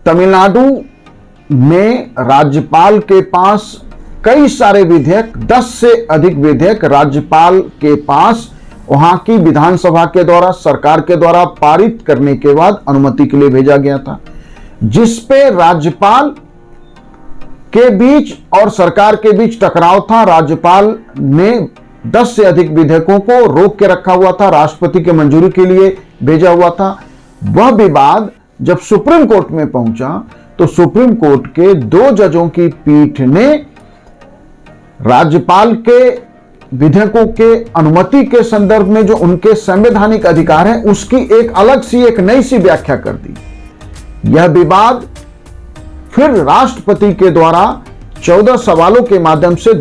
तमिलनाडु में राज्यपाल के पास कई सारे विधेयक, 10 से अधिक विधेयक राज्यपाल के पास वहां की विधानसभा के द्वारा, सरकार के द्वारा पारित करने के बाद अनुमति के लिए भेजा गया था, जिस पे राज्यपाल के बीच और सरकार के बीच टकराव था। राज्यपाल ने 10 से अधिक विधेयकों को रोक के रखा हुआ था, राष्ट्रपति के मंजूरी के लिए भेजा हुआ था। वह विवाद जब सुप्रीम कोर्ट में पहुंचा तो सुप्रीम कोर्ट के 2 जजों की पीठ ने राज्यपाल के विधेयकों के अनुमति के संदर्भ में जो उनके संवैधानिक अधिकार है उसकी एक अलग सी, एक नई सी व्याख्या कर दी। यह विवाद फिर राष्ट्रपति के द्वारा 14 सवालों के माध्यम से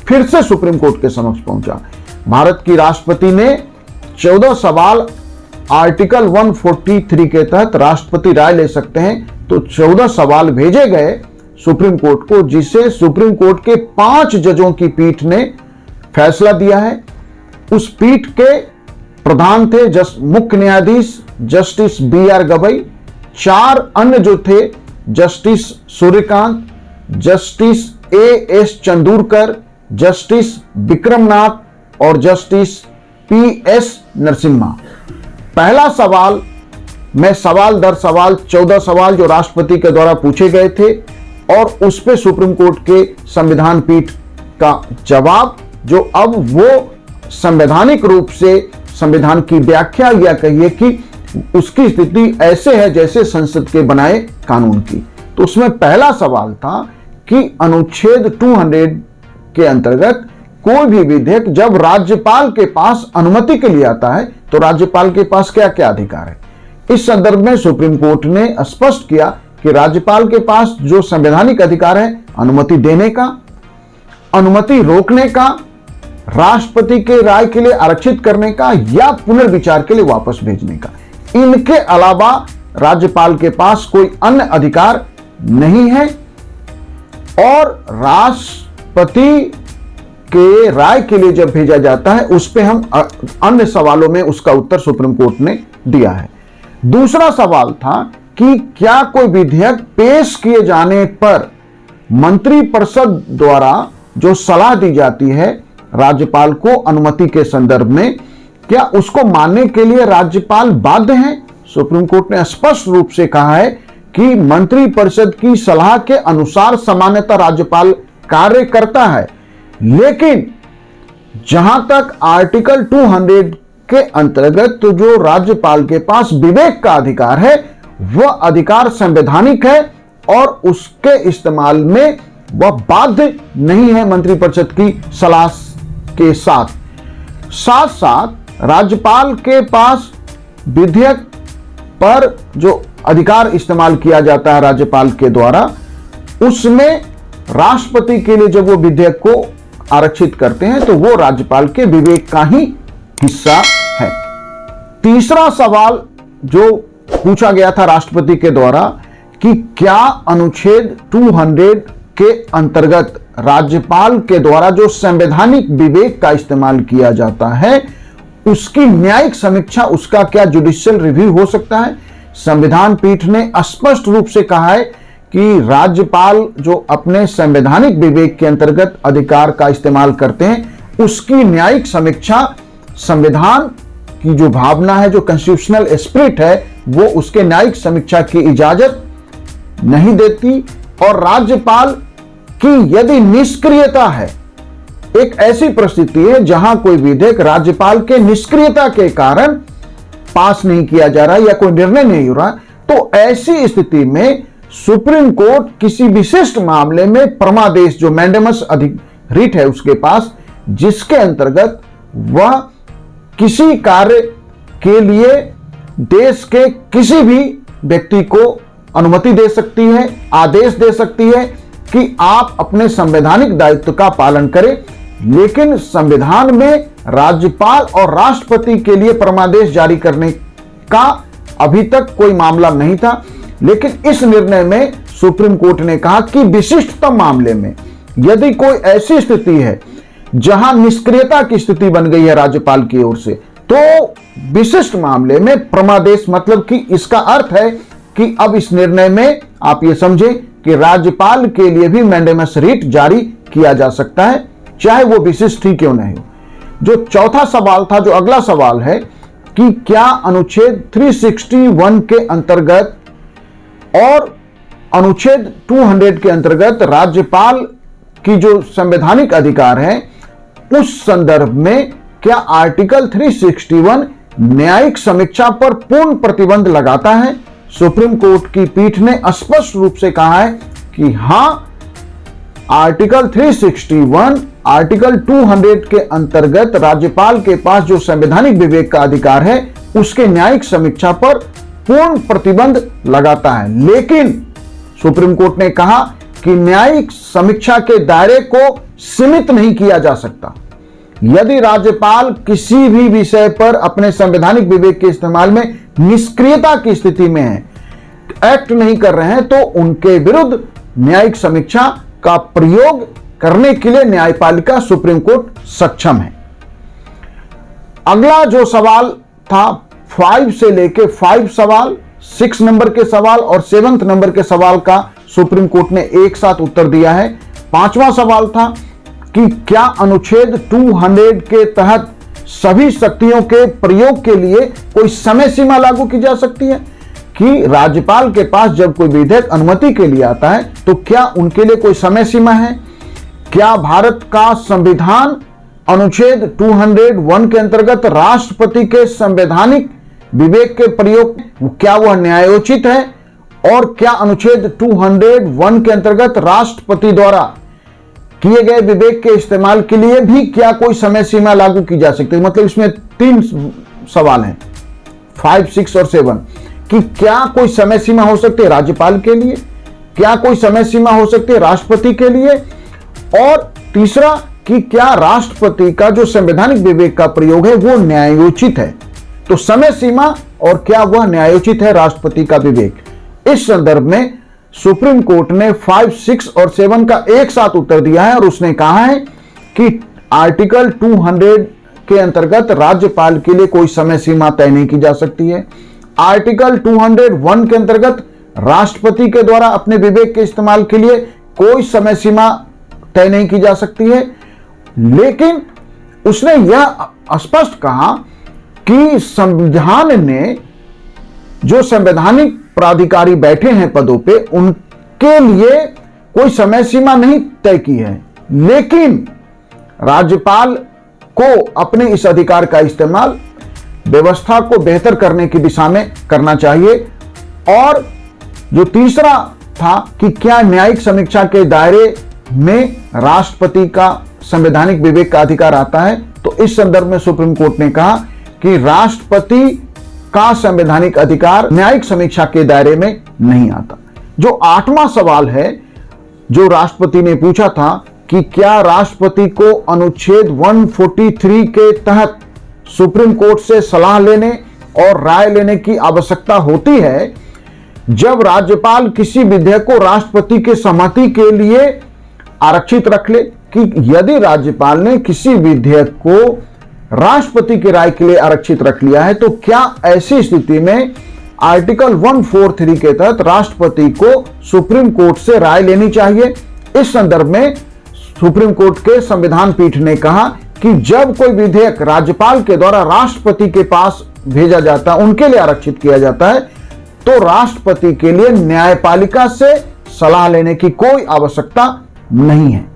फिर से सुप्रीम कोर्ट के समक्ष पहुंचा। भारत की राष्ट्रपति ने 14 सवाल आर्टिकल 143 के तहत राष्ट्रपति राय ले सकते हैं, तो 14 सवाल भेजे गए सुप्रीम कोर्ट को, जिसे सुप्रीम कोर्ट के 5 जजों की पीठ ने फैसला दिया है। उस पीठ के प्रधान थे मुख्य न्यायाधीश जस्टिस BR गवई, 4 अन्य जो थे justice Suryakant, justice AS Chandurkar, justice Vikramnath और जस्टिस PS नरसिम्हा। पहला सवाल में सवाल दर सवाल 14 सवाल जो राष्ट्रपति के द्वारा पूछे गए थे और उस पे सुप्रीम कोर्ट के संविधान पीठ का जवाब, जो अब वो संवैधानिक रूप से संविधान की व्याख्या या कहिए कि उसकी स्थिति ऐसे है जैसे संसद के बनाए कानून की। तो उसमें पहला सवाल था कि अनुच्छेद 200 के अंतर्गत कोई भी विधेयक जब राज्यपाल के पास अनुमति के लिए आता है तो राज्यपाल के पास क्या क्या अधिकार है। इस संदर्भ में सुप्रीम कोर्ट ने स्पष्ट किया कि राज्यपाल के पास जो संवैधानिक अधिकार है अनुमति देने का, अनुमति रोकने का, राष्ट्रपति के राय के लिए आरक्षित करने का या पुनर्विचार के लिए वापस भेजने का। इनके अलावा राज्यपाल के पास कोई अन्य अधिकार नहीं है। और राष्ट्रपति के राय के लिए जब भेजा जाता है उस पे हम अन्य सवालों में उसका उत्तर सुप्रीम कोर्ट ने दिया है। दूसरा सवाल था कि क्या कोई विधेयक पेश किए जाने पर मंत्रिपरिषद द्वारा जो सलाह दी जाती है राज्यपाल को अनुमति के संदर्भ में, क्या उसको मानने के लिए राज्यपाल बाध्य है। सुप्रीम कोर्ट ने स्पष्ट रूप से कहा है कि मंत्रिपरिषद की सलाह के अनुसार सामान्यतः राज्यपाल कार्य करता है, लेकिन जहां तक आर्टिकल 200 के अंतर्गत तो जो राज्यपाल के पास विवेक का अधिकार है वह अधिकार संवैधानिक है और उसके इस्तेमाल में वह बाध्य नहीं है मंत्रिपरिषद की सलाह के साथ। साथ साथ राज्यपाल के पास विधेयक पर जो अधिकार इस्तेमाल किया जाता है राज्यपाल के द्वारा, उसमें राष्ट्रपति के लिए जब वो विधेयक को आरक्षित करते हैं तो वो राज्यपाल के विवेक का ही हिस्सा है। तीसरा सवाल जो पूछा गया था राष्ट्रपति के द्वारा कि क्या अनुच्छेद 200 के अंतर्गत राज्यपाल के द्वारा जो संवैधानिक विवेक का इस्तेमाल किया जाता है उसकी न्यायिक समीक्षा, उसका क्या जुडिशियल रिव्यू हो सकता है। संविधान पीठ ने स्पष्ट रूप से कहा है कि राज्यपाल जो अपने संवैधानिक विवेक के अंतर्गत अधिकार का इस्तेमाल करते हैं उसकी न्यायिक समीक्षा संविधान की जो भावना है, जो कॉन्स्टिट्यूशनल स्पिरिट है, वो उसके न्यायिक समीक्षा की इजाजत नहीं देती। और राज्यपाल की यदि निष्क्रियता है, एक ऐसी परिस्थिति है जहां कोई विधेयक राज्यपाल के निष्क्रियता के कारण पास नहीं किया जा रहा या कोई निर्णय नहीं हो रहा, तो ऐसी स्थिति में सुप्रीम कोर्ट किसी विशिष्ट मामले में परमादेश जो मैंडेमस रिट है उसके पास, जिसके अंतर्गत वह किसी कार्य के लिए देश के किसी भी व्यक्ति को अनुमति दे सकती है, आदेश दे सकती है कि आप अपने संवैधानिक दायित्व का पालन करें। लेकिन संविधान में राज्यपाल और राष्ट्रपति के लिए परमादेश जारी करने का अभी तक कोई मामला नहीं था, लेकिन इस निर्णय में सुप्रीम कोर्ट ने कहा कि विशिष्टतम मामले में यदि कोई ऐसी स्थिति है जहां निष्क्रियता की स्थिति बन गई है राज्यपाल की ओर से, तो विशिष्ट मामले में परमादेश, मतलब कि इसका अर्थ है कि अब इस निर्णय में आप ये समझें कि राज्यपाल के लिए भी मैंडेमस रिट जारी किया जा सकता है, चाहे वो विशिष्ट ही क्यों नहीं हो। जो चौथा सवाल था, जो अगला सवाल है कि क्या अनुच्छेद 361 के अंतर्गत और अनुच्छेद 200 के अंतर्गत राज्यपाल की जो संवैधानिक अधिकार है, उस संदर्भ में क्या आर्टिकल 361 न्यायिक समीक्षा पर पूर्ण प्रतिबंध लगाता है? सुप्रीम कोर्ट की पीठ ने स्पष्ट रूप से कहा है कि हां, आर्टिकल 361 आर्टिकल 200 के अंतर्गत राज्यपाल के पास जो संवैधानिक विवेक का अधिकार है, उसके न्यायिक समीक्षा पर पूर्ण प्रतिबंध लगाता है। लेकिन सुप्रीम कोर्ट ने कहा कि न्यायिक समीक्षा के दायरे को सीमित नहीं किया जा सकता। यदि राज्यपाल किसी भी विषय पर अपने संवैधानिक विवेक के इस्तेमाल में निष्क्रियता की स्थिति में है, एक्ट नहीं कर रहे हैं, तो उनके विरुद्ध न्यायिक समीक्षा का प्रयोग करने के लिए न्यायपालिका सुप्रीम कोर्ट सक्षम है। अगला जो सवाल था 5 से लेके 5 सवाल, 6 नंबर के सवाल और 7 नंबर के सवाल का सुप्रीम कोर्ट ने एक साथ उत्तर दिया है। 5वां सवाल था कि क्या अनुच्छेद 200 के तहत सभी शक्तियों के प्रयोग के लिए कोई समय सीमा लागू की जा सकती है? कि राज्यपाल के पास जब कोई विधेयक अनुमति के लिए आता है तो क्या उनके लिए कोई समय सीमा है? क्या भारत का संविधान अनुच्छेद 201 के अंतर्गत राष्ट्रपति के संवैधानिक विवेक के प्रयोग क्या वह न्यायोचित है? और क्या अनुच्छेद 201 के अंतर्गत राष्ट्रपति द्वारा किए गए विवेक के इस्तेमाल के लिए भी क्या कोई समय सीमा लागू की जा सकती है? मतलब इसमें 3 सवाल हैं, 5, 6 और 7, कि क्या कोई समय सीमा हो सकती है राज्यपाल के लिए, क्या कोई समय सीमा हो सकती है राष्ट्रपति के लिए, और तीसरा कि क्या राष्ट्रपति का जो संवैधानिक विवेक का प्रयोग है वो न्यायोचित है। तो समय सीमा और क्या वह न्यायोचित है राष्ट्रपति का विवेक, इस संदर्भ में सुप्रीम कोर्ट ने 5, 6 और 7 का एक साथ उत्तर दिया है और उसने कहा है कि आर्टिकल 200 के अंतर्गत राज्यपाल के लिए कोई समय सीमा तय नहीं की जा सकती है। आर्टिकल 201 के अंतर्गत राष्ट्रपति के द्वारा अपने विवेक के इस्तेमाल के लिए कोई समय सीमा तय नहीं की जा सकती है। लेकिन उसने यह स्पष्ट कहा कि संविधान ने जो संवैधानिक प्राधिकारी बैठे हैं पदों पे, उनके लिए कोई समय सीमा नहीं तय की है, लेकिन राज्यपाल को अपने इस अधिकार का इस्तेमाल व्यवस्था को बेहतर करने की दिशा में करना चाहिए। और जो तीसरा था कि क्या न्यायिक समीक्षा के दायरे में राष्ट्रपति का संवैधानिक विवेक का अधिकार आता है, तो इस संदर्भ में सुप्रीम कोर्ट ने कहा कि राष्ट्रपति का संवैधानिक अधिकार न्यायिक समीक्षा के दायरे में नहीं आता। जो 8वां सवाल है जो राष्ट्रपति ने पूछा था कि क्या राष्ट्रपति को अनुच्छेद 143 के तहत सुप्रीम कोर्ट से सलाह लेने और राय लेने की आवश्यकता होती है जब राज्यपाल किसी विधेयक को राष्ट्रपति के सहमति के लिए आरक्षित रख ले, कि यदि राज्यपाल ने किसी विधेयक को राष्ट्रपति की राय के लिए आरक्षित रख लिया है तो क्या ऐसी स्थिति में आर्टिकल 143 के तहत राष्ट्रपति को सुप्रीम कोर्ट से राय लेनी चाहिए। इस संदर्भ में सुप्रीम कोर्ट के संविधान पीठ ने कहा कि जब कोई विधेयक राज्यपाल के द्वारा राष्ट्रपति के पास भेजा जाता है, उनके लिए आरक्षित किया जाता है, तो राष्ट्रपति के लिए न्यायपालिका से सलाह लेने की कोई आवश्यकता नहीं है।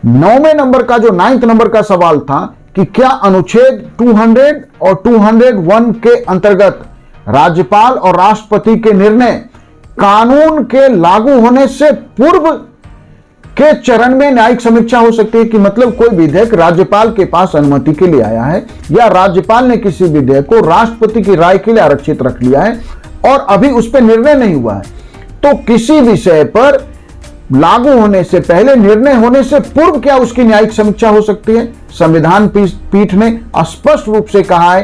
9वें नंबर का जो 9th नंबर का सवाल था कि क्या अनुच्छेद 200 और 201 के अंतर्गत राज्यपाल और राष्ट्रपति के निर्णय कानून के लागू होने से पूर्व के चरण में न्यायिक समीक्षा हो सकती है। कि मतलब कोई विधेयक राज्यपाल के पास अनुमति के लिए आया है या राज्यपाल ने किसी विधेयक को राष्ट्रपति की राय के लिए आरक्षित रख लिया है और अभी उस पर निर्णय नहीं हुआ है, तो किसी विषय पर लागू होने से पहले, निर्णय होने से पूर्व क्या उसकी न्यायिक समीक्षा हो सकती है। संविधान पीठ ने स्पष्ट रूप से कहा है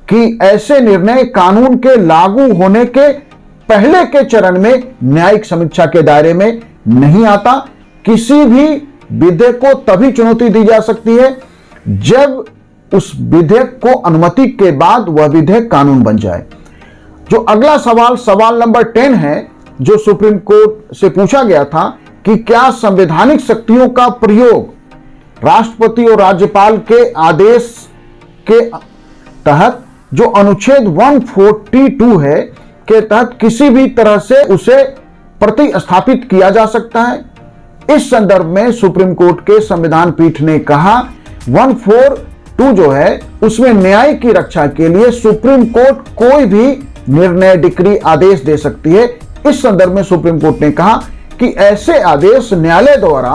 कि ऐसे निर्णय कानून के लागू होने के पहले के चरण में न्यायिक समीक्षा के दायरे में नहीं आता। किसी भी विधेयक को तभी चुनौती दी जा सकती है जब उस विधेयक को अनुमति के बाद वह विधेयक कानून बन जाए। जो अगला सवाल, सवाल नंबर 10 है जो सुप्रीम कोर्ट से पूछा गया था कि क्या संवैधानिक शक्तियों का प्रयोग राष्ट्रपति और राज्यपाल के आदेश के तहत जो अनुच्छेद 142 है के तहत किसी भी तरह से उसे प्रतिस्थापित किया जा सकता है। इस संदर्भ में सुप्रीम कोर्ट के संविधान पीठ ने कहा 142 जो है उसमें न्याय की रक्षा के लिए सुप्रीम कोर्ट कोई भी निर्णय, डिक्री, आदेश दे सकती है। इस संदर्भ में सुप्रीम कोर्ट ने कहा कि ऐसे आदेश न्यायालय द्वारा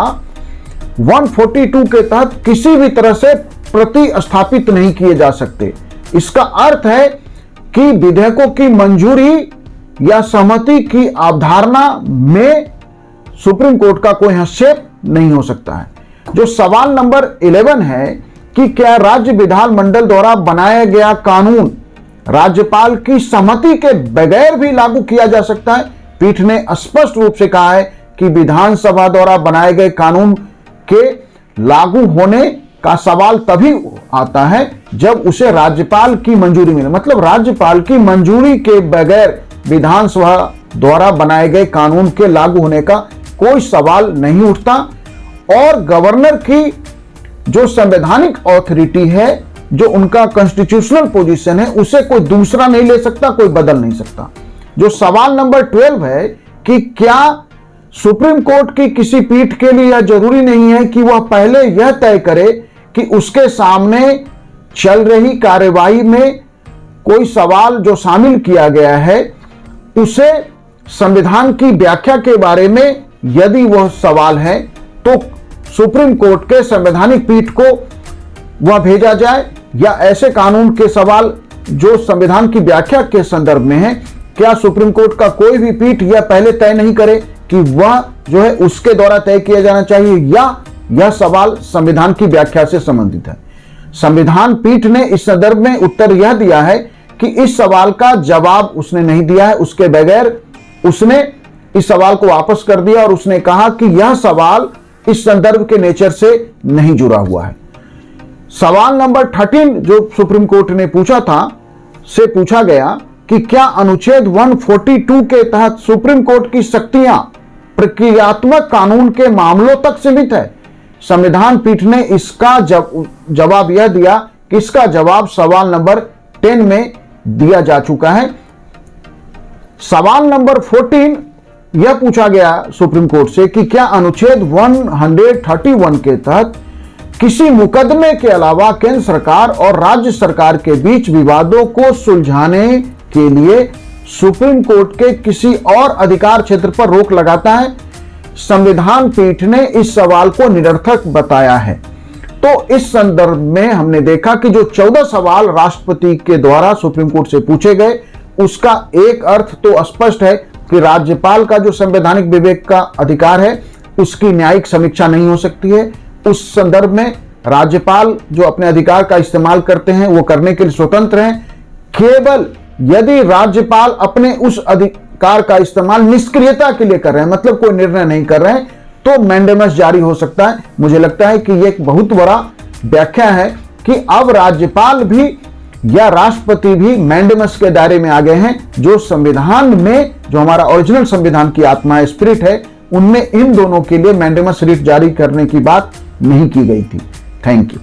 142 के तहत किसी भी तरह से प्रतिस्थापित नहीं किए जा सकते। इसका अर्थ है कि विधेयकों की मंजूरी या सहमति की अवधारणा में सुप्रीम कोर्ट का कोई हस्तक्षेप नहीं हो सकता है। जो सवाल नंबर 11 है कि क्या राज्य विधानमंडल द्वारा बनाया गया कानून राज्यपाल की सहमति के बगैर भी लागू किया जा सकता है। पीठ ने स्पष्ट रूप से कहा है कि विधानसभा द्वारा बनाए गए कानून के लागू होने का सवाल तभी आता है जब उसे राज्यपाल की मंजूरी मिले। मतलब राज्यपाल की मंजूरी के बगैर विधानसभा द्वारा बनाए गए कानून के लागू होने का कोई सवाल नहीं उठता। और गवर्नर की जो संवैधानिक अथॉरिटी है, जो उनका कॉन्स्टिट्यूशनल पोजीशन है, उसे कोई दूसरा नहीं ले सकता, कोई बदल नहीं सकता। जो सवाल नंबर 12 है कि क्या सुप्रीम कोर्ट की किसी पीठ के लिए यह जरूरी नहीं है कि वह पहले यह तय करे कि उसके सामने चल रही कार्यवाही में कोई सवाल जो शामिल किया गया है उसे संविधान की व्याख्या के बारे में यदि वह सवाल है तो सुप्रीम कोर्ट के संवैधानिक पीठ को वह भेजा जाए, या ऐसे कानून के सवाल जो संविधान की व्याख्या के संदर्भ में है, क्या सुप्रीम कोर्ट का कोई भी पीठ यह पहले तय नहीं करे कि वह जो है उसके द्वारा तय किया जाना चाहिए, या यह सवाल संविधान की व्याख्या से संबंधित है। संविधान पीठ ने इस संदर्भ में उत्तर यह दिया है कि इस सवाल का जवाब उसने नहीं दिया है। उसके बगैर उसने इस सवाल को वापस कर दिया और उसने कहा कि यह सवाल इस संदर्भ के नेचर से नहीं जुड़ा हुआ है। सवाल नंबर 13 जो सुप्रीम कोर्ट ने पूछा था से पूछा गया कि क्या अनुच्छेद 142 के तहत सुप्रीम कोर्ट की शक्तियां प्रक्रियात्मक कानून के मामलों तक सीमित है। संविधान पीठ ने इसका जवाब यह दिया कि इसका जवाब सवाल नंबर 10 में दिया जा चुका है। सवाल नंबर 14 यह पूछा गया सुप्रीम कोर्ट से कि क्या अनुच्छेद 131 के तहत किसी मुकदमे के अलावा केंद्र सरकार और राज्य सरकार के बीच विवादों को सुलझाने के लिए सुप्रीम कोर्ट के किसी और अधिकार क्षेत्र पर रोक लगाता है। संविधान पीठ ने इस सवाल को निरर्थक बताया है। तो इस संदर्भ में हमने देखा कि जो 14 सवाल राष्ट्रपति के द्वारा सुप्रीम कोर्ट से पूछे गए उसका एक अर्थ तो स्पष्ट है कि राज्यपाल का जो संवैधानिक विवेक का अधिकार है उसकी न्यायिक समीक्षा नहीं हो सकती है। उस संदर्भ में राज्यपाल जो अपने अधिकार का इस्तेमाल करते हैं वो करने के लिए स्वतंत्र हैं। केवल यदि राज्यपाल अपने उस अधिकार का इस्तेमाल निष्क्रियता के लिए कर रहे हैं, मतलब कोई निर्णय नहीं कर रहे हैं, तो मैंडेमस जारी हो सकता है। मुझे लगता है कि यह एक बहुत बड़ा व्याख्या है कि अब राज्यपाल भी या राष्ट्रपति भी मैंडेमस के दायरे में आ गए हैं। जो संविधान में जो हमारा ओरिजिनल संविधान की आत्मा है, स्पिरिट है, उनमें इन दोनों के लिए मैंडेमस रिट जारी करने की बात नहीं की गई थी। Thank you.